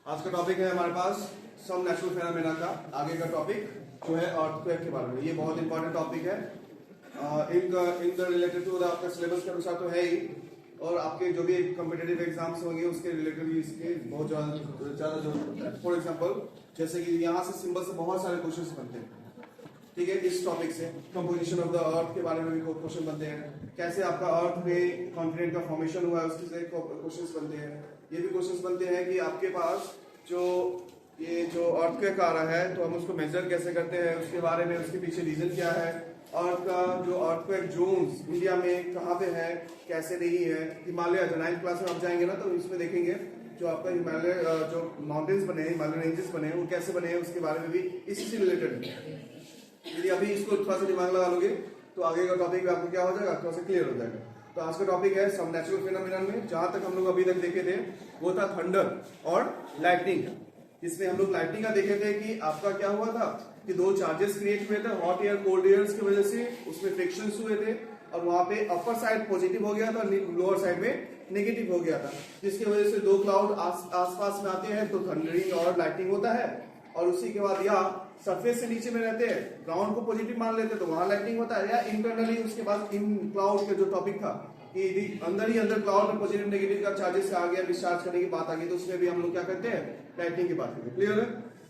आज का टॉपिक है हमारे पास सम नेचुरल फेनोमेना का आगे का टॉपिक जो है अर्थक्वेक के बारे में। ये बहुत इंपॉर्टेंट टॉपिक है इन द रिलेटेड टू आपका सिलेबस के अनुसार तो है ही, और आपके जो भी कॉम्पिटिटिव एग्जाम्स होंगे उसके रिलेटेड भी इसके बहुत ज्यादा जरूरत है। फॉर एग्जाम्पल जैसे कि यहाँ से सिंबल से बहुत सारे क्वेश्चन बनते हैं, ठीक है। इस टॉपिक से कंपोजिशन ऑफ द अर्थ के बारे में भी क्वेश्चन बनते हैं, कैसे आपका अर्थ में कॉन्टिनेंट का फॉर्मेशन हुआ है उसके से क्वेश्चन बनते हैं। ये भी क्वेश्चन बनते हैं कि आपके पास ये जो अर्थक्वेक आ रहा है तो हम उसको मेजर कैसे करते हैं, उसके बारे में, उसके पीछे रीजन क्या है, अर्थ का जो अर्थक्वेक जोन्स इंडिया में कहाँ पे है, कैसे नहीं है। हिमालय जो 9th क्लास में आप जाएंगे ना तो इसमें देखेंगे जो आपका हिमालय जो माउंटेन्स बने, हिमालयन रेंजेस बने, वो कैसे बने हैं उसके बारे में भी इसी से रिलेटेड है। यदि अभी इसको थोड़ा सा दिमाग लगा लोगे तो आगे का टॉपिक आपको क्या हो जाएगा, थोड़ा सा क्लियर हो जाएगा। तो आज का टॉपिक है सम नेचुरल फिनोमेना में जहां तक हम लोग अभी तक देखे थे वो था थंडर और लाइटनिंग। इसमें हम लोग लाइटनिंग का देखे थे कि आपका क्या हुआ था कि दो चार्जेस क्रिएट हुए थे हॉट एयर कोल्ड एयर की वजह से, उसमें फ्रिक्शंस हुए थे और वहां पे अपर साइड पॉजिटिव हो गया था, लोअर साइड में नेगेटिव हो गया था, जिसकी वजह से दो क्लाउड आसपास में आते हैं तो थंडरिंग और लाइटनिंग होता है। और उसी के बाद या सरफेस से नीचे में रहते हैं, ग्राउंड को पॉजिटिव मान लेते हैं तो वहां लाइटनिंग होता है, या इंटरनली उसके बाद इन क्लाउड के जो टॉपिक था कि अंदर ही अंदर क्लाउड में पॉजिटिव नेगेटिव का चार्जेस आ गया, डिस्चार्ज करने की बात आ गई, तो उसमें भी हम लोग क्या करते हैं, लाइटनिंग की बात करते हैं। क्लियर है?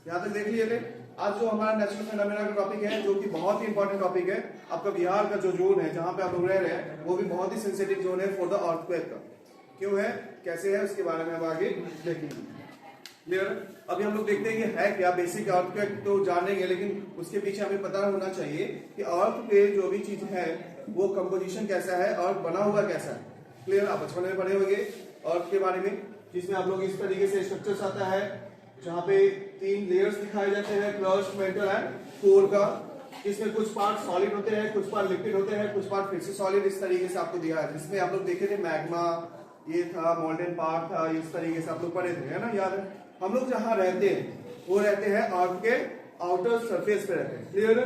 यहाँ तक देख लिए थे। आज जो हमारा नेचुरल फेनोमेना का टॉपिक है जो कि बहुत ही इंपॉर्टेंट टॉपिक है, आपका बिहार का जो जोन है जहां पे आप लोग रह रहे हैं वो भी बहुत ही सेंसिटिव जोन है फॉर द अर्थक्वेक का। क्यों है, कैसे है, उसके बारे में हम आगे देखेंगे। क्लियर? अभी हम लोग देखते हैं कि है क्या, बेसिक अर्थक्वेक तो जानेंगे, लेकिन उसके पीछे हमें पता होना चाहिए कि अर्थ पे जो भी चीज है वो कंपोजिशन कैसा है, अर्थ बना हुआ कैसा है। क्लियर? आप बचपन में पढ़े होंगे अर्थ के बारे में, जिसमें आप लोग इस तरीके से स्ट्रक्चर्स आता है जहां पे 3 लेयर्स दिखाए जाते हैं, क्रस्ट, मेटल एंड कोर का। इसमें कुछ पार्ट सॉलिड होते हैं, कुछ पार्ट लिक्विड होते हैं, कुछ पार्ट फिर से सॉलिड, इस तरीके से आपको दिया है। जिसमें आप लोग देखे थे मैग्मा, ये था मोल्टेन पार्ट था, इस तरीके से आप लोग पढ़े थे, है ना, याद है। हम लोग जहां रहते हैं वो रहते हैं अर्थ के आउटर सरफेस पे रहते हैं। क्लियर?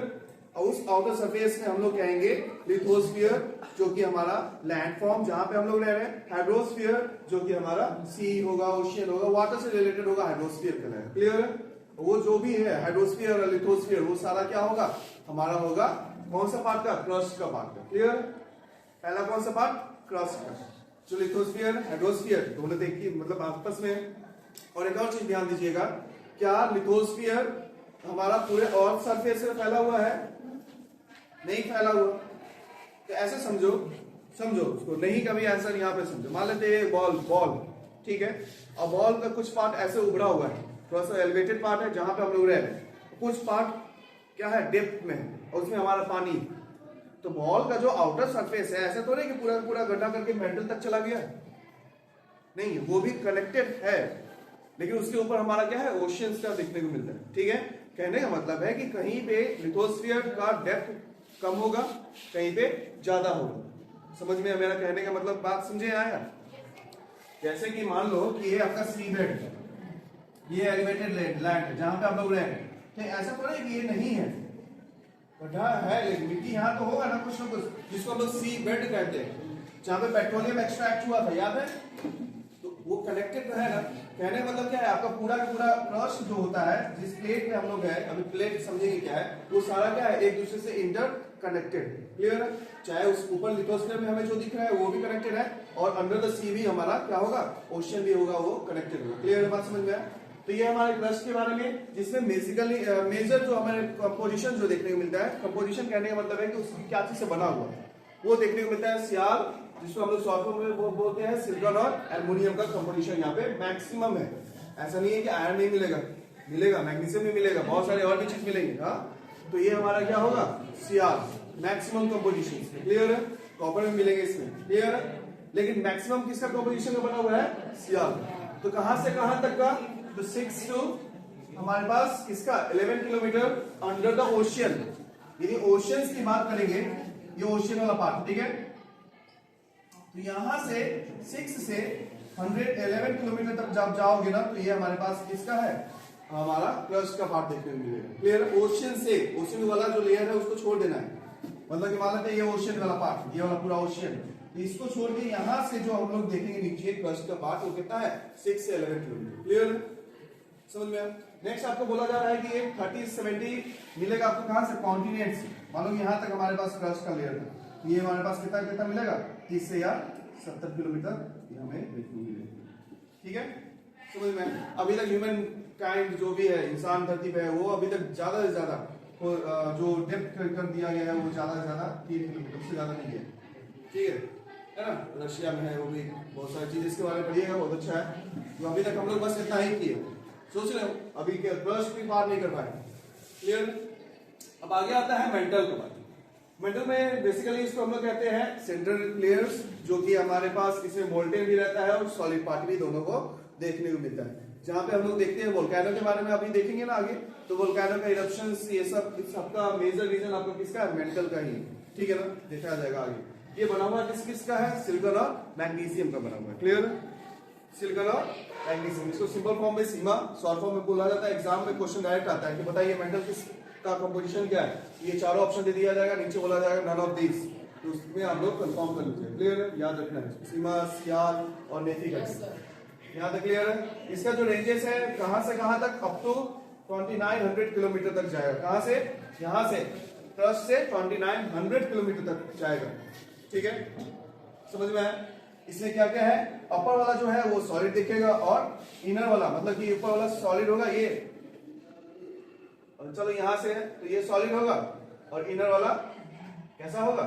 और उस आउटर सरफेस में हम लोग कहेंगे लिथोस्फीयर जो कि हमारा लैंडफॉर्म जहां पे हम लोग रह रहे हैं, हाइड्रोस्फीयर जो कि हमारा सी होगा, ओशियन होगा, वाटर से रिलेटेड होगा, हाइड्रोस्फीयर कहलाएगा। क्लियर? वो जो भी है हाइड्रोस्फीयर और लिथोस्फीयर वो सारा क्या होगा, हमारा होगा कौन सा पार्ट का, क्रस्ट का पार्ट का। क्लियर? पहला कौन सा पार्ट, क्रस्ट का। जो लिथोस्फीयर हाइड्रोस्फीयर दोनों देखिए मतलब आपस में। और एक और चीज ध्यान दीजिएगा, क्या लिथोस्फीयर हमारा पूरे अर्थ सरफेस से फैला हुआ है, नहीं फैला हुआ। तो ऐसे समझो उसको, नहीं कभी आंसर यहाँ पे समझो। मान लेते हैं बॉल, ठीक है, और बॉल का कुछ पार्ट ऐसे उभरा हुआ है, थोड़ा सा एलिवेटेड पार्ट है जहां पे हम लोग रह रहे हैं, कुछ पार्ट क्या है, डेप्थ में है और उसमें हमारा पानी। तो बॉल का जो आउटर सरफेस है ऐसा तो नहीं कि पूरा पूरा गड्ढा करके मेटल तक चला गया, नहीं, वो भी कनेक्टेड है, लेकिन उसके ऊपर हमारा क्या है, ओशियंस का देखने को मिलता है। ठीक है, कहने का मतलब है कि कहीं पे लिथोस्फीयर का डेप्थ कम होगा, कहीं पे ज्यादा होगा। समझ में मेरा कहने का मतलब, बात समझे आया? जैसे कि मान लो कि ये आपका सी बेड है, ये एलिवेटेड लैंड है जहां पे आप लोग रह रहे हैं, तो ऐसा तो नहीं कि ये नहीं है, गड्ढा है लेकिन मिट्टी यहाँ तो होगा ना कुछ ना कुछ, जिसको हम लोग सी बेड कहते हैं, जहां पे पेट्रोलियम एक्सट्रैक्ट हुआ था, याद है? तो वो कनेक्टेड है ना। कहने का मतलब क्या है, आपका पूरा का पूरा क्रस्ट जो होता है, जिस प्लेट में हम लोग हैं, अभी प्लेट समझेंगे क्या है, वो सारा क्या है, एक दूसरे से इंटर कनेक्टेड। क्लियर है? चाहे उस ऊपर लिथोस्फीयर में हमें जो दिख रहा है वो भी कनेक्टेड है, और अंडर द सी भी हमारा क्या होगा, ओशियन भी होगा, वो कनेक्टेड होगा। क्लियर है, बात समझ में आया? तो ये हमारे क्रस्ट के बारे में, जिसमें बेसिकली मेजर जो हमारे कंपोजिशन जो देखने को मिलता है, कंपोजिशन कहने का मतलब है कि उसकी क्या चीज से बना हुआ है, वो देखने को मिलता है। सियाल, जिसको हम लोग शॉर्ट फॉर्म में बोलते हैं, सिलिकॉन और एल्युमिनियम का कंपोजिशन यहाँ पे मैक्सिमम है। ऐसा नहीं है कि आयरन नहीं मिलेगा, मैग्नीशियम भी मिलेगा, बहुत सारे और भी चीज मिलेंगे। हाँ, तो ये हमारा क्या होगा, सियाल, मैक्सिमम कंपोजिशन। क्लियर है? कॉपर में मिलेंगे इसमें। क्लियर है? लेकिन मैक्सिमम किसका कंपोजिशन में बना हुआ है, सियाल। तो कहां से कहां तक का, तो 6 टू हमारे पास किसका, 11 किलोमीटर अंडर द ओशियन। यदि ओशियंस की बात करेंगे, ये ओशियन वाला पार्ट, ठीक है, तो यहां से 6 से 111 किलोमीटर तक जब जाओगे ना, तो ये हमारे पास किसका है, हमारा क्रस्ट का पार्ट देखने को मिलेगा। क्लियर? ओशियन से, ओशियन वाला जो लेयर है उसको छोड़ देना है, मतलब कि मान लेते हैं ये ओशियन वाला पार्ट, ये वाला पूरा ओशियन, इसको छोड़ के यहां से जो हम लोग देखेंगे नीचे क्रस्ट का पार्ट, वो कितना है, 6 से 11 किलोमीटर। क्लियर? समझ में? नेक्स्ट आपको बोला जा रहा है कि ये 30-70 मिलेगा आपको कहां से? कॉन्टिनेंट से। मान लो यहां तक हमारे पास क्रस्ट का लेयर था, तो ये हमारे पास कितना कितना मिलेगा? 30 से या 70 किलोमीटर ये हमें देखने मिलेगा। ठीक है, समझ में? अभी तक ह्यूमन काइंड जो भी है, इंसान धरती पे है, वो अभी तक ज्यादा से ज्यादा जो डेप्थ कर दिया गया है वो ज्यादा से ज्यादा 3 किलोमीटर से ज्यादा नहीं है। ठीक है ना? रशिया में है, वो भी बहुत सारी चीज इसके बारे में पढ़िएगा, बहुत अच्छा है। तो अभी तक हम लोग बस इतना ही किए, सोच रहे हो अभी के क्रस्ट भी पार नहीं कर पाए। क्लियर? अब आगे आता है मेंटल का बात। मेंटल में बेसिकली इसको हम लोग कहते हैं सेंट्रल लेयर्स, जो कि हमारे पास इसमें मोल्टेन भी रहता है और सॉलिड पार्ट भी दोनों को देखने को मिलता है। जहां पे हम लोग देखते हैं वोल्केनो के बारे में अभी देखेंगे ना आगे, तो वोल्केनो का इरप्शंस ये सब, इस सबका मेजर रीजन आपको किसका है? मेंटल का ही। ठीक है ना, देखा जाएगा आगे। ये बना हुआ किसका है? सिलिकॉन और मैग्नीशियम का बना हुआ है। क्लियर? सिलिकॉन और मैग्नीशियम, इसको सिंपल फॉर्म में सीमा, शॉर्ट फॉर्म में बोला जाता है। एग्जाम में क्वेश्चन डायरेक्ट आता है कि बताइए मेंटल किस का कंपोजिशन क्या है? ये चारों ऑप्शन दे दिया जाएगा, नीचे बोला जाएगा नन ऑफ दिस, तो उसमें आप लोग कंफर्म कर लीजिए। क्लियर है? याद रखना है सीमा, सियाल और नेफिकस। यहाँ तक क्लियर है? इसका जो रेंजेस है कहां से कहां तक? अप टू 2900 किलोमीटर तक जाएगा। कहां से? यहां से क्रस्ट से 2900 किलोमीटर तक जाएगा। ठीक है, समझ में आया? इसमें क्या क्या है? अपर वाला जो है वो सॉलिड दिखेगा, और इनर वाला मतलब कि ऊपर वाला सॉलिड होगा ये, और चलो यहां से है तो ये सॉलिड होगा, और इनर वाला कैसा होगा?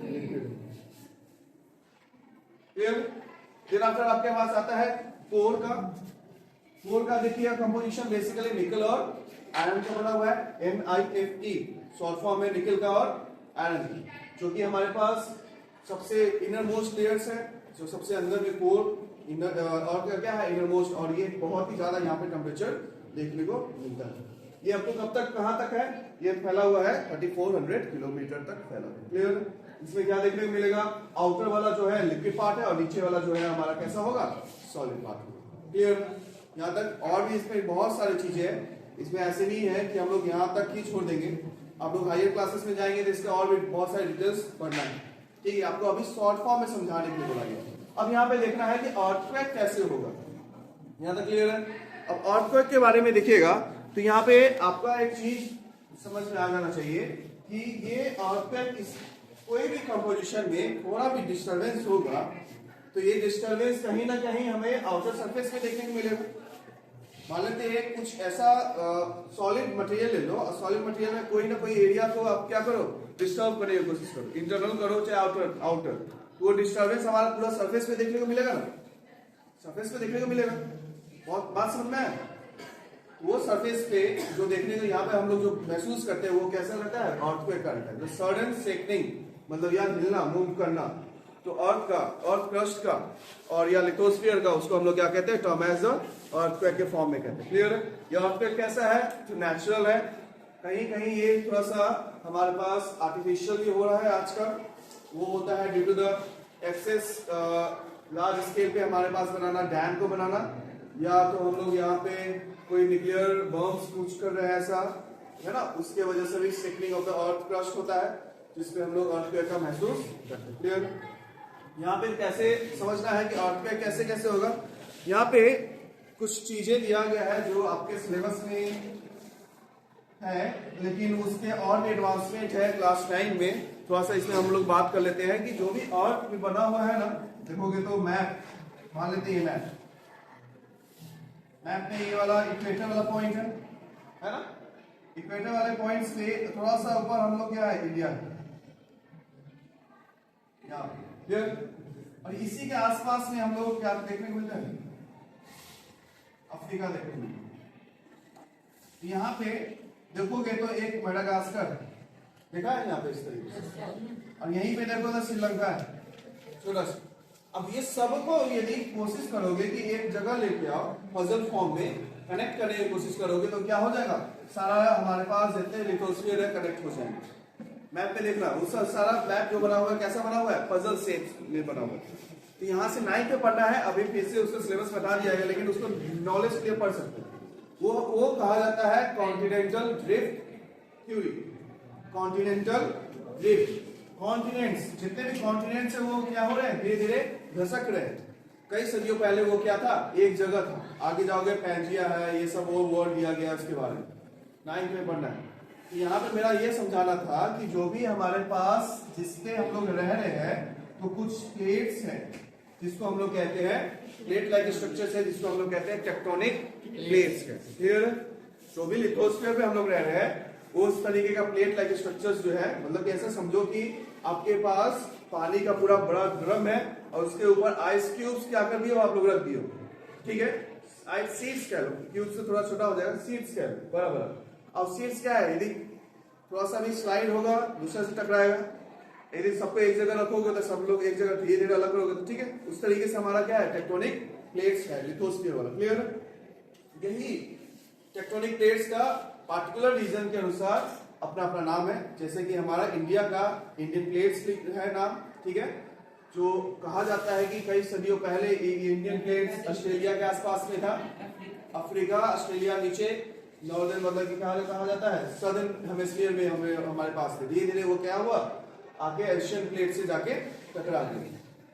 लिक्विड। क्लियर? फिर आफ्टर आपके पास आता है कोर का। कोर का देखिए कंपोजिशन बेसिकली निकल और आयरन का बना हुआ है। NiFe शॉर्ट फॉर्म है निकल का और आयरन की, जो कि हमारे पास सबसे इनर मोस्ट लेयर्स है, जो सबसे अंदर में कोर इनर, और क्या है? Inner most. और ये बहुत ही ज्यादा यहाँ पे टेम्परेचर देखने को मिलता है। ये आपको कब तक कहां तक है? ये फैला हुआ है 3400 किलोमीटर तक फैला हुआ है। क्लियर? इसमें क्या देखने को मिलेगा? आउटर वाला जो है लिक्विड पार्ट है, और नीचे वाला जो है हमारा कैसा होगा? Solid part. क्लियर? यहाँ तक। और भी इसमें बहुत सारी चीजें हैं, इसमें ऐसे नहीं है कि हम लोग यहाँ तक ही छोड़ देंगे। आप लोग हायर क्लासेस में जाएंगे तो इसका और भी बहुत सारी डिटेल्स पढ़ना है। ठीक है, आपको अभी शॉर्ट फॉर्म में समझाने के लिए बोला गया। अब यहाँ पे देखना है कि अर्थक्वेक कैसे होगा। यहाँ तक क्लियर है? अब अर्थक्वेक के बारे में देखिएगा तो यहाँ पे आपका एक चीज समझ में आ जाना चाहिए कि ये अर्थक्वेक कोई भी कंपोजिशन में थोड़ा भी डिस्टरबेंस होगा तो ये डिस्टरबेंस कहीं ना कहीं हमें आउटर सरफेस में देखने को मिलेगा। मान लेते हैं कुछ ऐसा सॉलिड मटेरियल ले लो, और सॉलिड मटेरियल में कोई ना कोई एरिया को आप क्या करो? डिस्टर्ब करने की कोशिश करो, इंटरनल करो चाहे आउटर, तो वो डिस्टर्बेंस हमारा पूरा सरफेस पे देखने को मिलेगा ना, सरफेस पे देखने को मिलेगा। बहुत बात समझ में है? वो सरफेस पे जो देखने को यहाँ पे हम लोग जो महसूस करते हैं वो कैसा रहता है? अर्थक्वेक का रहता है। सडन शेकिंग मतलब या हिलना, मूव करना, तो अर्थ का, अर्थ क्रस्ट का और या लिथोस्फीयर का, उसको हम लोग क्या कहते हैं? टर्म एज अर्थक्वेक के फॉर्म में कहते हैं। क्लियर है? ये अर्थक्वेक कैसा है? जो नेचुरल है, कहीं कहीं ये थोड़ा सा हमारे पास आर्टिफिशियल भी हो रहा है आज का, वो होता है due to the excess large scale पे हमारे पास बनाना, डैम को बनाना, या तो हम लोग यहाँ पे कोई न्यूक्लियर बम्स कुछ कर रहे हैं ऐसा, है ना, उसके वजह से भी shaking of the earth crust होता है, जिसपे हम लोग अर्थक्वेक का महसूस करते हैं। क्लियर? यहाँ पे कैसे समझना है कि अर्थक्वेक कैसे कैसे होगा? यहाँ पे कुछ चीजें दिया गया है जो आपके सिलेबस में है, लेकिन उसके और एडवांसमेंट है क्लास 9 में। थोड़ा सा इसमें हम लोग बात कर लेते हैं कि जो भी अर्थ में बना हुआ है ना, देखोगे तो मैप, मान लेते हैं मैप में ये वाला इक्वेटर वाला पॉइंट है ना, इक्वेटर वाले पॉइंट से थोड़ा सा ऊपर हम लोग क्या है? इंडिया है। और इसी के आसपास में हम लोग क्या देखने को मिलता है? अफ्रीका देखने को मिलता है। यहाँ पे देखोगे तो एक मेडागास्कर देखा है यहाँ पे इस तरीके से, और यहीं पे देखो तो श्रीलंका है, छोटा सा। अब ये सबको यदि कोशिश करोगे कि एक जगह लेके आओ, पजल फॉर्म में कनेक्ट करने की कोशिश करोगे तो क्या हो जाएगा? सारा हमारे पास जितने लिथोस्फीयर है कनेक्ट हो जाएंगे। मैप पे देखना, उसका सारा मैप जो बना हुआ है कैसा बना हुआ है? पजल शेप में बना हुआ है। तो यहाँ से 9 पे पढ़ना है, अभी फिर से उसका सिलेबस बता दिया गया, लेकिन उसको नॉलेज के लिए पढ़ सकते हैं। वो कहा जाता है continental drift theory. Continental drift, continents, जितने भी कॉन्टिनेंट्स है वो क्या हो रहे हैं? धीरे धीरे घसक रहे हैं। कई सदियों पहले वो क्या था, एक जगह था। आगे जाओगे पैंजिया है, ये सब वो वर्ड दिया गया उसके बारे में 9th में पढ़ना है। तो यहाँ पे मेरा ये समझाना था कि जो भी हमारे पास जिसपे हम लोग रह रहे हैं तो कुछ प्लेट्स हैं जिसको हम लोग कहते हैं प्लेट लाइक स्ट्रक्चर्स है, जिसको हम लोग कहते हैं टेक्टोनिक प्लेट्स है। क्लियर? जो भी लिथोस्फीयर पे हम लोग रह रहे हैं उस तरीके का प्लेट लाइक स्ट्रक्चर्स जो है, मतलब कि ऐसा समझो कि आपके पास पानी का पूरा बड़ा ड्रम है और उसके ऊपर आइस क्यूब्स क्या कर दिए आप लोग रख दिए, ठीक है, आइस सीड्स कह लो, क्यूब से थोड़ा छोटा हो जाएगा, सीड्स कह लो, बराबर। अब सीड्स क्या है, यदि थोड़ा सा भी स्लाइड होगा दूसरे से टकराएगा, यदि सबको एक जगह रखोगे तो सब लोग एक जगह धीरे धीरे अलग करोगे तो ठीक है। उस तरीके से हमारा क्या है, टेक्टोनिक प्लेट्स है, लिथोस्फीयर वाला। क्लियर? यही टेक्टोनिक प्लेट्स का पार्टिकुलर रीजन के अनुसार अपना अपना नाम है। जैसे कि हमारा इंडिया का इंडियन प्लेट्स है नाम, ठीक है, जो कहा जाता है कि कई सदियों पहले इंडियन प्लेट्स ऑस्ट्रेलिया के आसपास में था, अफ्रीका, ऑस्ट्रेलिया नीचे, नॉर्दर्न मतलब कि कहा जाता है सदर्न हेमिस्फीयर में हमारे पास में। धीरे धीरे वो क्या हुआ, आगे एशियन प्लेट से जाके टकरा गई,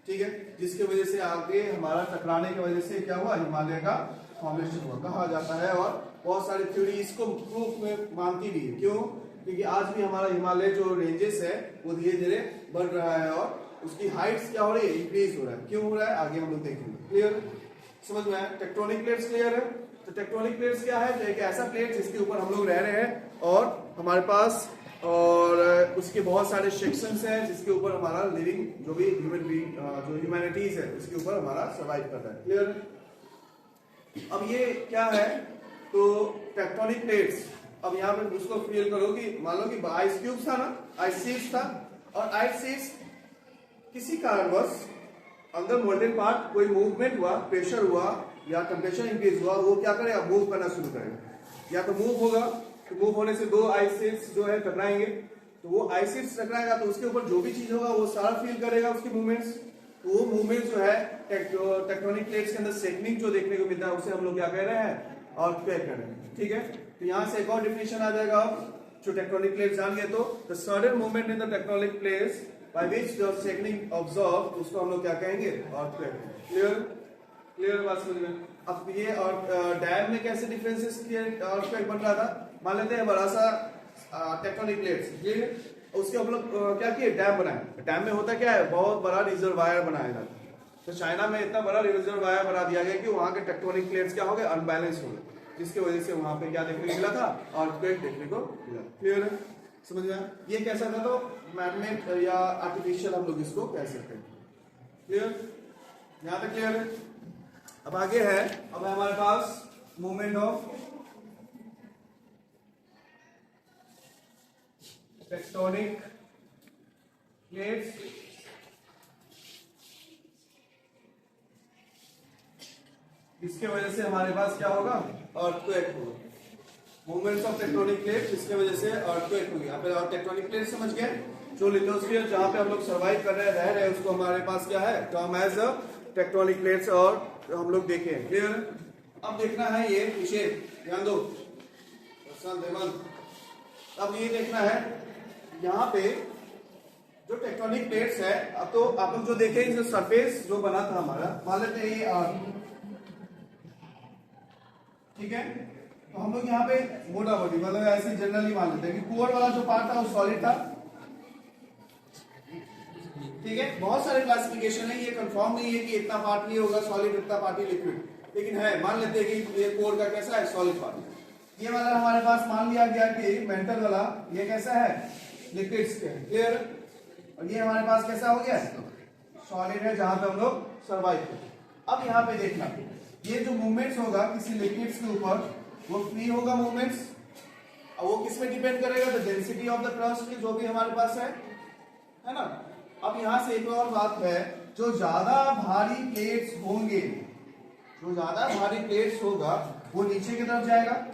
ठीक है, जिसकी वजह से आगे हमारा टकराने की वजह से क्या हुआ, हिमालय का फॉर्मेशन हुआ कहा जाता है। और बहुत सारी थ्योरी इसको प्रूफ में मानती भी है। क्यों? क्योंकि आज भी हमारा हिमालय जो रेंजेस है वो धीरे धीरे बढ़ रहा है और उसकी हाइट्स क्या हो रही है, इंक्रीज हो रहा है। क्यों हो रहा है, आगे हम लोग देखेंगे। क्लियर? समझ में आया? टेक्टोनिक प्लेट्स क्लियर है? तो टेक्टोनिक प्लेट्स क्या है, तो एक ऐसा प्लेट जिसके ऊपर हम लोग रह रहे हैं और हमारे पास और उसके बहुत सारे सेक्शंस हैं जिसके ऊपर हमारा लिविंग जो भी ह्यूमन बीइंग जो ह्यूमैनिटीज है उसके ऊपर हमारा सर्वाइव करता है। क्लियर? अब ये क्या है, तो टेक्टोनिक प्लेट्स, अब यहाँ पे उसको फील करो कि मान लो कि आइस क्यूब्स था ना, आइस शीट्स था, और आइस शीट्स किसी कारणवश अंदर मोल्टेन पार्ट कोई मूवमेंट हुआ, प्रेशर हुआ या टेम्परेचर इंक्रीज हुआ, वो क्या करेगा, मूव करना शुरू करेगा। या तो मूव होगा, तो मूव होने से दो आइस शीट्स जो है टकराएंगे, तो वो आइस शीट्स टकराएगा तो उसके ऊपर जो भी चीज होगा वो सारा फील करेगा उसकी मूवमेंट्स। तो वो मूवमेंट जो है टेक्टोनिक प्लेट्स के अंदर सेकनिंग जो देखने को मिलता है उसे हम लोग क्या कह रहे हैं, अर्थक्वेक कह रहे हैं, ठीक है। तो यहाँ से एक और डिफिनेशन आ जाएगा अब जो टेक्टोनिक प्लेट्स जान गए तो the sudden movement in the tectonic plates by which the सेकनिंग ऑब्जर्व, उसको हम लोग क्या कहेंगे, अर्थक्वेक। क्लियर? क्लियर बात समझ में? अब ये और डैम में कैसे डिफरेंसेस अर्थक्वेक बन रहा था, मान लेते हैं बड़ा सा टेक्टोनिक प्लेट्स, क्लियर, उसके हम लोग क्या किए, डैम बनाए। डैम में होता क्या है, बहुत बड़ा रिजर्वायर बनाया जाता है। तो चाइना में इतना बड़ा रिजर्वायर बना दिया गया कि वहां के टेक्टोनिक प्लेट्स क्या हो गए, अनबैलेंस हो गए, जिसकी वजह से वहां पे क्या देखने को मिला था, अर्थक्वेक देखने को मिला। क्लियर है? समझ में आया? ये कैसा था, तो मैनमेड या आर्टिफिशियल हम लोग इसको कह सकते हैं। क्लियर? यहां तक क्लियर है? अब आगे है, अब है हमारे पास मूवमेंट ऑफ टेक्टोनिक प्लेट्स। इसके वजह से हमारे पास क्या होगा, अर्थक्वेक होगा। मूवमेंट्स ऑफ टेक्टोनिक प्लेट्स, इसके वजह से अर्थक्वेक होगी। आप टेक्टोनिक प्लेट समझ गए, जो लिथोस्फीयर जहां पे हम लोग सर्वाइव कर रहे हैं, रह रहे हैं, उसको हमारे पास क्या है, टर्म एज टेक्टोनिक प्लेट्स, और हम लोग देखें। क्लियर? अब देखना है ये विषय, ध्यान दो, अब ये देखना है यहाँ पे जो टेक्टोनिक प्लेट्स है। अब तो आप लोग जो देखें, जो सरफेस जो बना था हमारा, मान लेते हैं ये अर्थ, ठीक है, तो हम लोग यहाँ पे मोटा मोटी मतलब ऐसे जनरली मान लेते हैं कि कोर वाला जो पार्ट था वो सॉलिड था, ठीक है। बहुत सारे क्लासिफिकेशन है, ये कंफर्म नहीं है कि इतना पार्ट नहीं होगा सॉलिड, इतना पार्ट ही लिक्विड, लेकिन है, मान लेते हैं कि ये कोर का कैसा है, सॉलिड पार्ट। ये वाला हमारे पास मान लिया गया कि मेंटल वाला ये कैसा है, लिक्विड्स के। क्लियर? और ये हमारे पास कैसा हो गया, सॉलिड है, जहां पे हम लोग सर्वाइव करते। अब यहाँ पे देखना, ये जो मूवमेंट्स होगा किसी लिक्विड्स के ऊपर, वो फ्री होगा मूवमेंट्स, और वो किस में डिपेंड करेगा, the density of the crust जो भी हमारे पास है ना। अब यहां से एक और बात है, जो ज्यादा भारी प्लेट्स होंगे, जो ज्यादा भारी प्लेट्स होगा वो नीचे की तरफ जाएगा,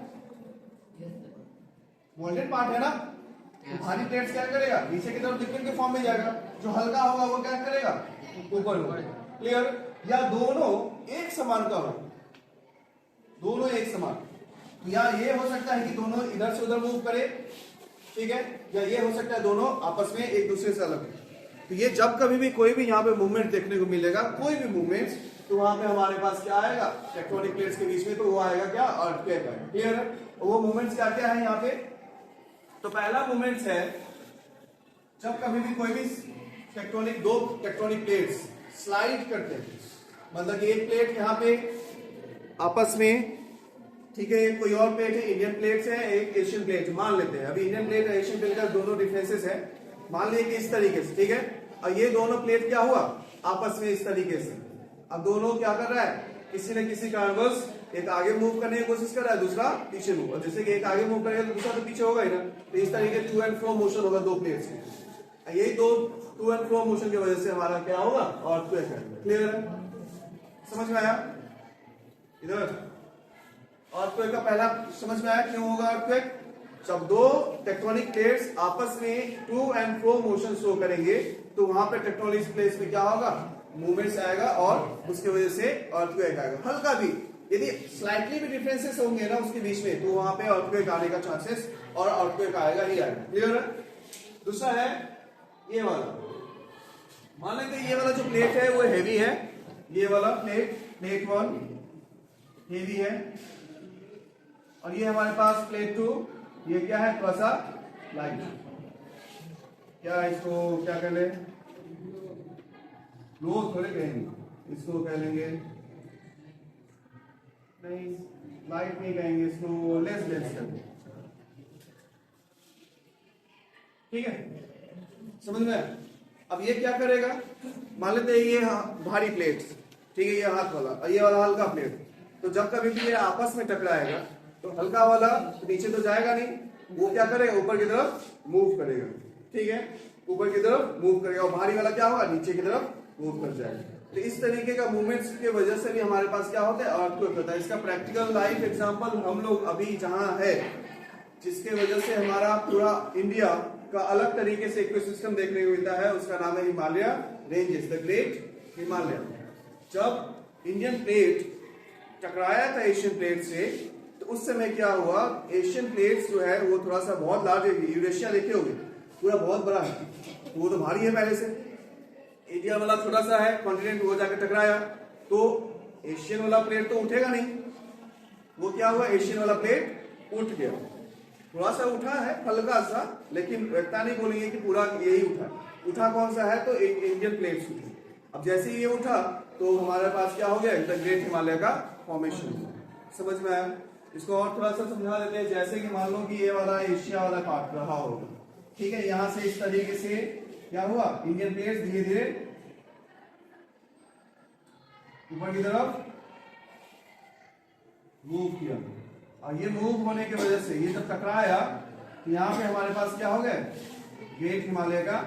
मोल्टेन पार्ट है ना, तो भारी प्लेट्स क्या करेगा, नीचे की तरफ लिक्विड के फॉर्म में जाएगा। जो हल्का होगा वो क्या करेगा, ऊपर होगा। क्लियर? या दोनों एक समान का हो, दोनों एक समान, या ये हो सकता है कि दोनों इधर से उधर मूव करे, ठीक है, या ये हो सकता है दोनों आपस में एक दूसरे से अलग है। तो ये जब कभी भी कोई भी यहाँ पे मूवमेंट देखने को मिलेगा, कोई भी मूवमेंट, तो वहां पे हमारे पास क्या आएगा, टेक्टोनिक प्लेट्स के बीच में, तो वो आएगा क्या, अर्थक्वेक आएगा। क्लियर है? वो मूवमेंट्स क्या क्या है यहाँ पे? तो पहला मूवमेंट्स है जब कभी भी कोई भी दो टेक्टोनिक प्लेट्स स्लाइड करते हैं, मतलब कि एक प्लेट यहाँ पे आपस में, ठीक है, कोई और प्लेट है, इंडियन प्लेट्स है, एक एशियन प्लेट, मान लेते हैं। अभी इंडियन प्लेट और एशियन प्लेट का दोनों डिफरेंसेस है, मान लीजिए कि इस तरीके से, ठीक है। और ये दोनों प्लेट क्या हुआ, आपस में इस तरीके से। अब दोनों क्या कर रहा है, किसी न किसी कारणवश एक आगे मूव करने की कोशिश कर रहा है, दूसरा पीछे मूव, और जैसे कि एक आगे मूव करेगा तो दूसरा तो पीछे होगा ही ना। तो इस तरीके टू एंड फ्रो मोशन होगा दो प्लेट्स में। यही दो टू एंड फ्रो मोशन की वजह से हमारा क्या होगा, अर्थक्वेक है। क्लियर है? समझ में आया? इधर अर्थक्वेक का पहला समझ में आया क्यों होगा अर्थक्वेक? जब दो टेक्टोनिक प्लेट्स आपस में to and fro motion show करेंगे तो वहां पे टेक्टोनिक प्लेट्स में क्या होगा, मूवमेंट्स आएगा और उसकी वजह से अर्थक्वेक आएगा। हल्का भी यदि स्लाइटली भी डिफरेंसेस होंगे ना उसके बीच में, तो वहां पे अर्थक्वेक आने का चांसेस और अर्थक्वेक आएगा ही आएगा। क्लियर है? दूसरा है ये वाला, मान लेते हैं ये वाला जो प्लेट है वो हेवी है, ये वाला प्लेट 1 हेवी है, और ये हमारे पास प्लेट 2, ये क्या है, थोड़ा सा लाइट, क्या इसको क्या कह ले, लो थोड़े कहेंगे, इसको कह लेंगे, नहीं लाइट नहीं कहेंगे, इसको लेस करेंगे। ठीक है, समझ में? अब ये क्या करेगा, मान लेते हैं ये भारी प्लेट, ठीक है, ये हाथ वाला और ये वाला हल्का प्लेट, तो जब कभी भी ये आपस में टकराएगा तो हल्का वाला नीचे तो जाएगा नहीं, वो क्या करेगा, ऊपर की तरफ मूव करेगा। ठीक है, ऊपर की तरफ मूव करेगा, और भारी वाला क्या होगा, नीचे की तरफ मूव कर जाएगा। तो इस तरीके का मूवमेंट्स की वजह से भी हमारे पास क्या होता है, अर्थक्वेक होता है। इसका प्रैक्टिकल लाइफ एग्जांपल हम लोग अभी जहां है, जिसके वजह से हमारा पूरा इंडिया का अलग तरीके से इकोसिस्टम देखने को मिलता है, उसका नाम है Himalaya ranges, the great Himalaya. जब इंडियन प्लेट टकराया था एशियन प्लेट से, तो उस समय क्या हुआ, एशियन प्लेट्स जो है वो थोड़ा सा बहुत लार्ज है, यूरेशिया देखे होंगे पूरा बहुत बड़ा है, वो तो भारी है पहले से। इंडिया वाला छोटा सा है कॉन्टिनेंट, वो जाकर टकराया तो एशियन वाला प्लेट तो उठेगा नहीं, वो क्या हुआ, एशियन वाला प्लेट उठ गया, थोड़ा सा उठा है हल्का सा, लेकिन व्यक्ता नहीं बोलेंगे कि पूरा यही उठा कौन सा है, तो इंडियन प्लेट्स उठी। अब जैसे ये उठा तो हमारे पास क्या हो गया, द ग्रेट हिमालय का फॉर्मेशन। समझ में आया? इसको और थोड़ा सा समझा देते हैं। जैसे कि मान लो कि ये वाला एशिया वाला पार्ट रहा होगा, ठीक है, यहां से इस तरीके से क्या हुआ, इंडियन प्लेट्स धीरे धीरे ऊपर की तरफ मूव किया, और ये मूव होने की वजह से ये जब टकराया तो यहाँ पे हमारे पास क्या हो गया, ग्रेट हिमालय का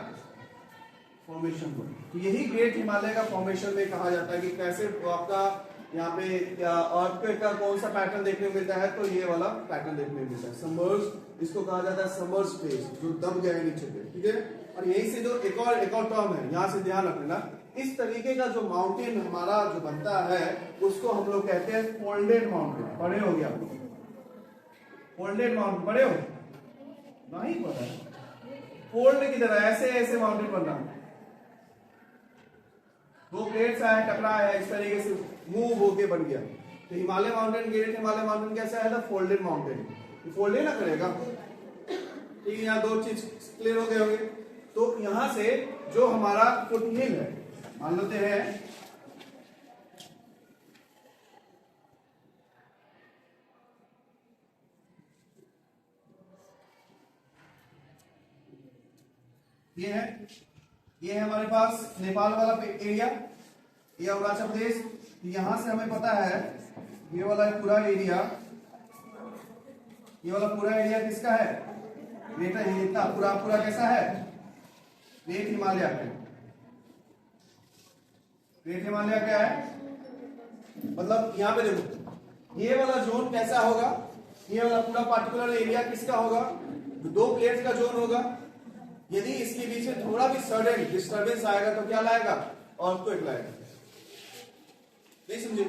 फॉर्मेशन हुआ। तो यही ग्रेट हिमालय का फॉर्मेशन में कहा जाता है कि कैसे आपका यहाँ पे अर्थक्वेक का कौन सा पैटर्न देखने को मिलता है, तो ये वाला पैटर्न देखने को मिलता है, सबमर्ज, इसको कहा जाता है सबमर्ज फेज, जो दब गया है नीचे पे। ठीक है, और यही से जो एक और टर्म है, यहाँ से ध्यान रखना, इस तरीके का जो माउंटेन हमारा जो बनता है उसको हम लोग कहते हैं फोल्डेड माउंटेन। पढ़े हो गया, फोल्डेड माउंटेन पढ़े हो? नहीं पता, फोल्ड की तरह ऐसे ऐसे माउंटेन बनना, दो प्लेट्स आए टकराया है, इस तरीके से मूव होके बन गया। तो Himalaya mountain, great Himalaya mountain कैसा है, फोल्डेड माउंटेन, फोल्डेड ना करेगा। ठीक है, यहाँ दो चीज क्लियर हो गए होंगे। तो यहां से जो हमारा फुट हिल है, मान लेते हैं ये है हमारे पास नेपाल वाला एरिया, ये अरुणाचल प्रदेश। यहां से हमें पता है ये वाला पूरा एरिया, ये वाला पूरा एरिया किसका है, ग्रेटर, इतना पूरा कैसा है, ग्रेट हिमालय का। ग्रेट हिमालय क्या है, मतलब यहां पे देखो, ये वाला जोन कैसा होगा, ये वाला पूरा पार्टिकुलर एरिया किसका होगा, दो प्लेट्स का जोन होगा। यदि इसके बीच में थोड़ा भी सडन डिस्टर्बेंस आएगा तो क्या लाएगा, अर्थक्वेक लाएगा। नहीं समझे?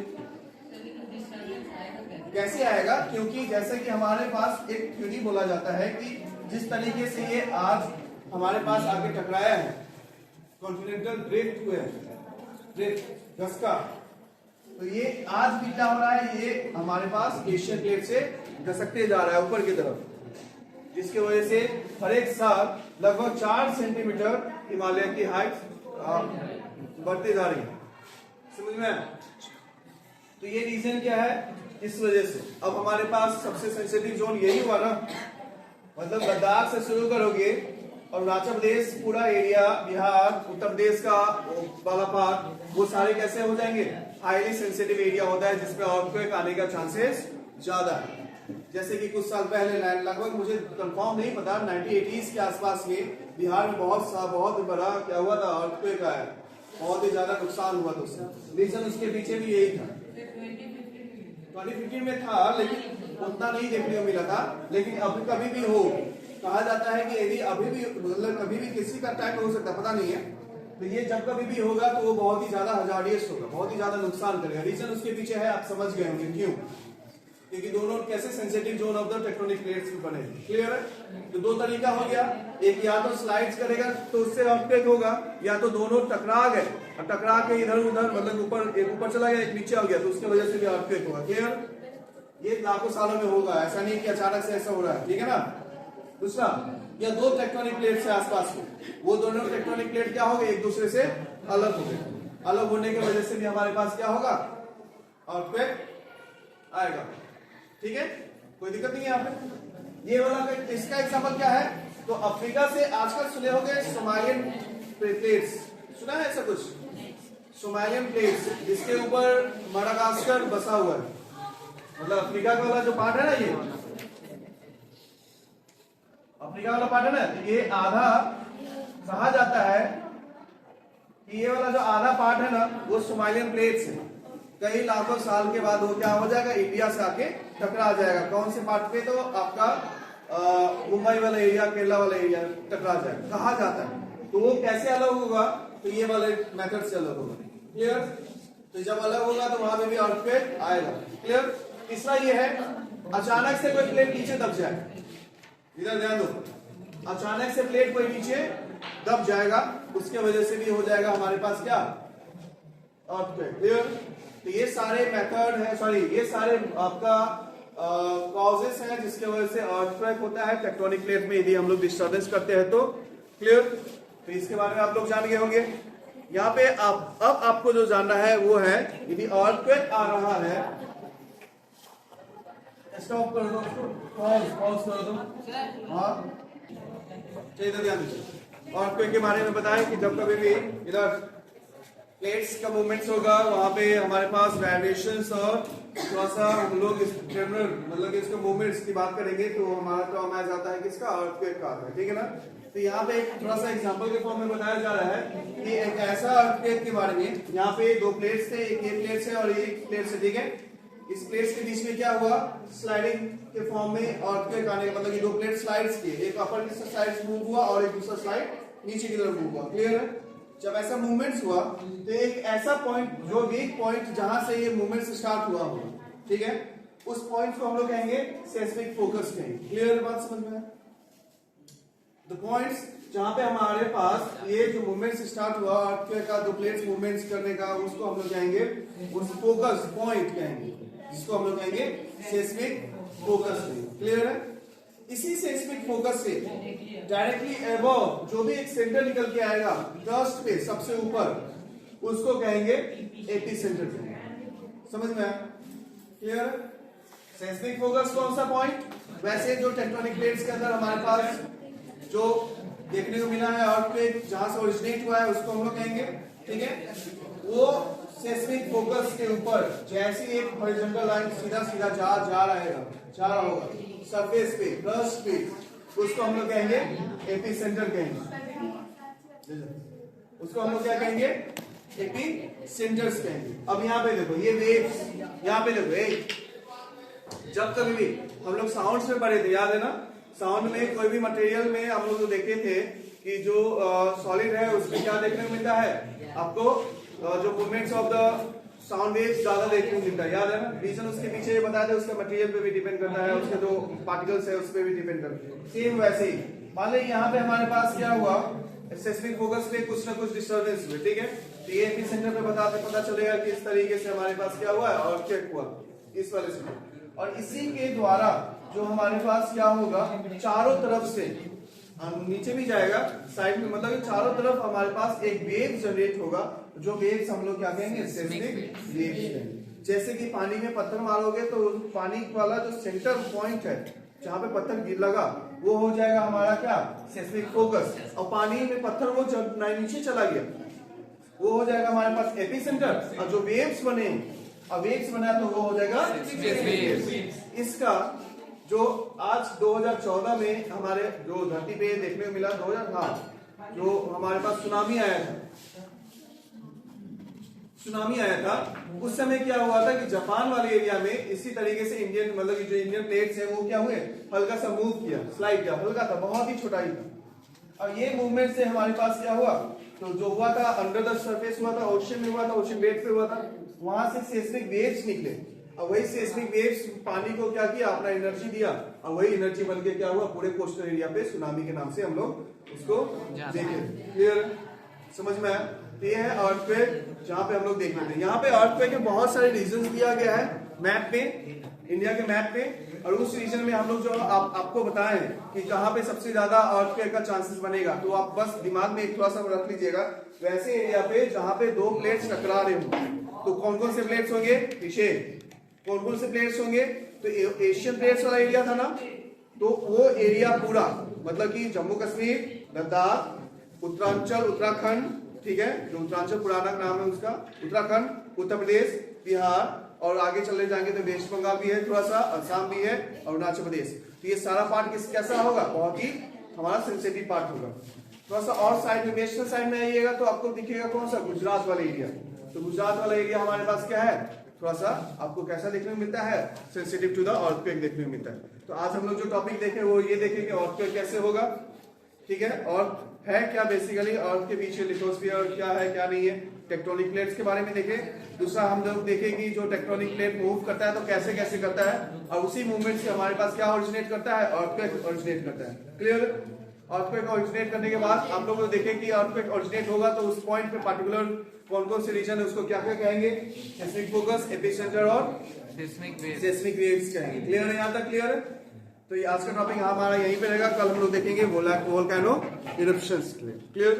कैसे आएगा, क्योंकि जैसे कि हमारे पास एक थ्योरी बोला जाता है कि जिस तरीके से ये आज हमारे पास आके टकराया है, कॉन्टिनेंटल ड्रिफ्ट हुए, ड्रिफ्ट धसका। तो ये आज भी क्या हो रहा है, ये हमारे पास एशियन प्लेट से धसकते जा रहा है ऊपर की तरफ, जिसकी वजह से हर एक साल लगभग 4 सेंटीमीटर हिमालय की हाइट बढ़ती जा रही है। समझ में? तो ये रीजन क्या है, इस वजह से। अब हमारे पास सबसे सेंसिटिव जोन यही हुआ ना, मतलब लद्दाख से शुरू करोगे अरुणाचल प्रदेश पूरा एरिया, बिहार, उत्तर प्रदेश का वाला पार्ट, वो सारे कैसे हो जाएंगे, हाईली सेंसिटिव एरिया होता है जिसमें अर्थक्वेक आने का चांसेस ज्यादा है। जैसे कि कुछ साल पहले लगभग मुझे कंफर्म नहीं पता 1980s के आसपास में बिहार में बहुत बड़ा क्या हुआ था, अर्थक्वेक आया, बहुत ही ज्यादा नुकसान हुआ था उससे। रीजन उसके पीछे भी यही था। 2015 में था लेकिन उतना नहीं देखने को मिला था। लेकिन अभी कभी भी हो, कहा जाता है कि यदि अभी भी मतलब कभी भी किसी का अटैक हो सकता है, पता नहीं है, तो ये जब कभी भी होगा तो वो बहुत ही ज्यादा हजारियस होगा, बहुत ही ज्यादा नुकसान करेगा। रीजन उसके पीछे है, आप समझ गए होंगे क्यों, क्योंकि दोनों कैसे sensitive zone of the tectonic plates बने। क्लियर है? तो दो तरीका हो गया, एक या तो स्लाइड्स करेगा तो उससे अर्थक्वेक होगा, या तो दोनों टकरा गए और टकरा के इधर उधर मतलब ऊपर, एक ऊपर चला गया एक नीचे हो गया, तो उसकी वजह से भी अर्थक्वेक होगा। क्लियर? ये लाखों सालों में होगा, ऐसा नहीं कि अचानक से ऐसा हो रहा है। ठीक है ना? दूसरा, या दो टेक्टोनिक प्लेट से आसपास में, वो दोनों टेक्टोनिक प्लेट क्या हो गए, एक दूसरे से अलग हो गए। अलग होने की वजह से भी हमारे पास क्या होगा, अर्थक्वेक आएगा। ठीक है, कोई दिक्कत नहीं है यहाँ पे। ये वाला इसका एग्जांपल क्या है, तो अफ्रीका से आजकल सुने होंगे सोमालियन प्लेट्स, सुना है ऐसा कुछ, सोमालियन प्लेट्स जिसके ऊपर मडागास्कर बसा हुआ है, मतलब अफ्रीका का वाला जो पार्ट है ना, ये अफ्रीका वाला पार्ट है ना, ये आधा कहा जाता है कि ये वाला जो आधा पार्ट है ना वो सोमालियन प्लेट्स है। कई लाखों साल के बाद वो क्या हो जाएगा, इंडिया से आके टकरा जाएगा। कौन से पार्ट पे, तो आपका मुंबई वाला एरिया, केरला वाला एरिया टकरा जाएगा, कहा जाता है। तो वो कैसे अलग होगा, तो ये वाले मेथड से अलग होगा। क्लियर? तो जब अलग होगा तो वहां पे भी अर्थक्वेक आएगा। क्लियर? तीसरा ये है, अचानक से कोई प्लेट नीचे दब जाए, इधर ध्यान दो, अचानक से प्लेट कोई नीचे दब जाएगा, उसके वजह से भी हो जाएगा हमारे पास क्या, अर्थक्वेक। क्लियर? तो ये सारे मेथड है, सॉरी ये सारे आपका कॉजेस हैं जिसके वजह से अर्थक्वेक होता है टेक्टोनिक प्लेट में, यदि हम लोग डिस्टर्बेंस करते हैं तो। क्लियर? तो इसके बारे में आप लोग जान गए होंगे। यहाँ पे अब आपको जो जानना है वो है, यदि अर्थक्वेक आ रहा है, स्टॉप कर दो उसको, पॉज कर दो। हाँ, इधर ध्यान दीजिए। अर्थक्वेक के बारे में बताएं कि जब कभी भी इधर प्लेट्स का मूवमेंट्स होगा, वहां पे हमारे पास वाइब्रेशंस और थोड़ा सा हम लोग इस जनरल मतलब कि इसके मूवमेंट्स की बात करेंगे तो हमारा टर्म आ जाता है किसका, अर्थक्वेक का आता है। ठीक है ना? तो यहाँ पे एक थोड़ा सा एग्जांपल के फॉर्म में बताया जा रहा है कि एक ऐसा अर्थक्वेक के बारे में, यहाँ पे दो प्लेट्स थे, एक ये प्लेट है और एक प्लेट है। ठीक है? इस प्लेट्स के बीच में क्या हुआ, स्लाइडिंग के फॉर्म में अर्थक्वेक आने का मतलब कि दो प्लेट स्लाइड्स किए, एक अपर की साइड मूव हुआ और एक दूसरा स्लाइड नीचे की तरफ मूव हुआ। क्लियर है? जब ऐसा मूवमेंट्स हुआ तो एक ऐसा पॉइंट, जो वीक पॉइंट जहां से ये मूवमेंट स्टार्ट हुआ होगा, ठीक है, उस पॉइंट को हम लोग कहेंगे सेस्मिक फोकस कहेंगे। क्लियर बात समझ में? द पॉइंट्स जहां पे हमारे पास ये जो मूवमेंट स्टार्ट हुआ अर्थक्वेक का, दो प्लेट्स मूवमेंट्स करने का, उसको हम लोग कहेंगे, उस फोकस पॉइंट कहेंगे, जिसको हम लोग कहेंगे सेस्मिक फोकस। क्लियर है? इसी सेस्मिक फोकस से डायरेक्टली अबव जो भी एक सेंटर निकल के आएगा डस्ट पे सबसे ऊपर, उसको कहेंगे एपिसेंटर। समझ में आया? क्लियर? सेस्मिक फोकस कौन सा पॉइंट, वैसे जो टेक्टोनिक प्लेट्स के अंदर हमारे पास जो देखने को मिला है अर्थक्वेक जहां से ओरिजिनेट हुआ है उसको हम लोग कहेंगे। ठीक है? वो सेस्मिक फोकस के ऊपर जैसे एक हॉरिजॉन्टल लाइन सीधा सीधा जा रहा होगा सरफेस पे, क्रस्ट पे, उसको हम लोग कहेंगे एपिसेंटर कहेंगे। उसको हम लोग क्या कहेंगे, एपिसेंटर्स कहेंगे। अब यहाँ पे देखो ये वेव्स, यहाँ पे देखो जब कभी भी हम लोग साउंड्स में पढ़े थे, याद है ना, साउंड में कोई भी मटेरियल में हम लोग देखे थे कि जो सॉलिड है उसमें क्या देखने को मिलता है आपको, जो movements of the sound waves ज्यादा देखने को मिलता है। याद है ना? रीजन उसके पीछे ये बताया था, उसके मटेरियल पे भी डिपेंड करता है, उसके जो पार्टिकल्स है उस पे भी डिपेंड करता है। सेम वैसे ही मान लीजिए यहाँ पे हमारे पास क्या हुआ, सेस्मिक फोकस पे कुछ ना कुछ डिस्टर्बेंस हुए, ठीक है। तो ये एपिसेंटर पे पता चलेगा कि इस तरीके से हमारे पास क्या हुआ है और क्या हुआ इस वाले से। और इसी के द्वारा जो हमारे पास क्या होगा, चारों तरफ से नीचे भी जाएगा साइड में, मतलब चारों तरफ हमारे पास एक वेव जनरेट होगा, जो वेव्स हम लोग क्या कहेंगे, सेस्मिक वेव्स कहेंगे। जैसे कि पानी में पत्थर मारोगे तो पानी वाला जो सेंटर पॉइंट है जहां पे पत्थर गिर लगा वो हो जाएगा हमारा क्या, सेस्मिक फोकस। और पानी में पत्थर वो जब नीचे चला गया वो हो जाएगा हमारे पास एपिसेंटर। और जो वेव्स बने, अब वेव्स बना तो वो हो जाएगा इसका। जो आज 2014 में हमारे जो धरती पे देखने को मिला, 2000 जो हमारे पास सुनामी आया था, उस समय क्या हुआ था कि जापान वाले एरिया में इसी तरीके से इंडियन, मतलब जो इंडियन प्लेट्स है वो क्या हुए, हल्का सा मूव किया, स्लाइड किया, हल्का था, बहुत ही छोटा ही था। अब ये मूवमेंट से हमारे पास क्या हुआ, तो जो हुआ था अंडर द सरफेस हुआ था, ओशन में हुआ था, ओशन बेड पे हुआ था, वहां से सेस्मिक वेव्स निकले। और वही सेस्मिक वेव्स पानी को क्या किया, अपना एनर्जी दिया, और वही एनर्जी बन के क्या हुआ, पूरे कोस्टल एरिया पे सुनामी के नाम से हम लोग उसको देखे। क्लियर, समझ में आया। तो ये है अर्थक्वेक जहाँ पे हम लोग देख रहे थे। यहाँ पे अर्थक्वेक के बहुत सारे रीजन दिया गया है मैप पे, इंडिया के मैप पे, और उस रीजन में हम लोग जो आपको बताए कि कहाँ पे सबसे ज्यादा अर्थक्वेक का चांसेस बनेगा, तो आप बस दिमाग में एक थोड़ा सा रख लीजिएगा। वैसे एरिया पे जहाँ पे दो प्लेट्स टकरा रहे हो, तो कौन कौन से प्लेट्स होंगे, पीछे कौन कौन से प्लेट्स होंगे, तो एशियन प्लेट्स वाला एरिया था ना, तो वो एरिया पूरा, मतलब कि जम्मू कश्मीर, लद्दाख, उत्तरांचल, उत्तराखंड, ठीक है, जो उत्तरांचल पुराना नाम है उसका, उत्तराखंड, उत्तर प्रदेश, बिहार, और आगे चले जाएंगे तो वेस्ट बंगाल भी है, थोड़ा सा असम भी है, अरुणाचल प्रदेश। तो ये सारा पार्ट कैसा होगा, बहुत ही हमारा सेंसिटिव पार्ट होगा। थोड़ा सा और साइड में, वेस्टर्न साइड में आइएगा तो आपको दिखेगा कौन सा, गुजरात वाला एरिया। तो गुजरात वाला एरिया हमारे पास क्या है, थोड़ा सा आपको कैसा देखने को मिलता है, सेंसिटिव टू द अर्थक्वेक देखने को मिलता है। तो आज हम लोग जो टॉपिक देखे वो ये देखें कि अर्थक्वेक कैसे होगा, ठीक है, और है क्या बेसिकली अर्थ के पीछे लिथोस्फीयर क्या है क्या नहीं है, टेक्टोनिक प्लेट्स के बारे में देखें। दूसरा हम लोग देखें कि जो टेक्टोनिक प्लेट मूव करता है तो कैसे कैसे करता है, और उसी मूवमेंट से हमारे पास क्या ओरिजिनेट करता है, अर्थक्वेक ओरिजिनेट करता है। क्लियर, अर्थक्वेक ओरिजिनेट करने के बाद आप लोग देखें कि अर्थक्वेक ओरिजिनेट होगा तो उस पॉइंट पे पर्टिकुलर कौन कौन से रीजन है उसको क्या क्या कहेंगे, सेस्मिक फोकस, एपिसेंटर और सेस्मिक वेव्स कहेंगे। क्लियर है, यहाँ तक क्लियर है। तो ये आज का टॉपिक हमारा यहीं पे रहेगा, कल हम लोग देखेंगे वोल्केनो इरप्शंस। क्लियर।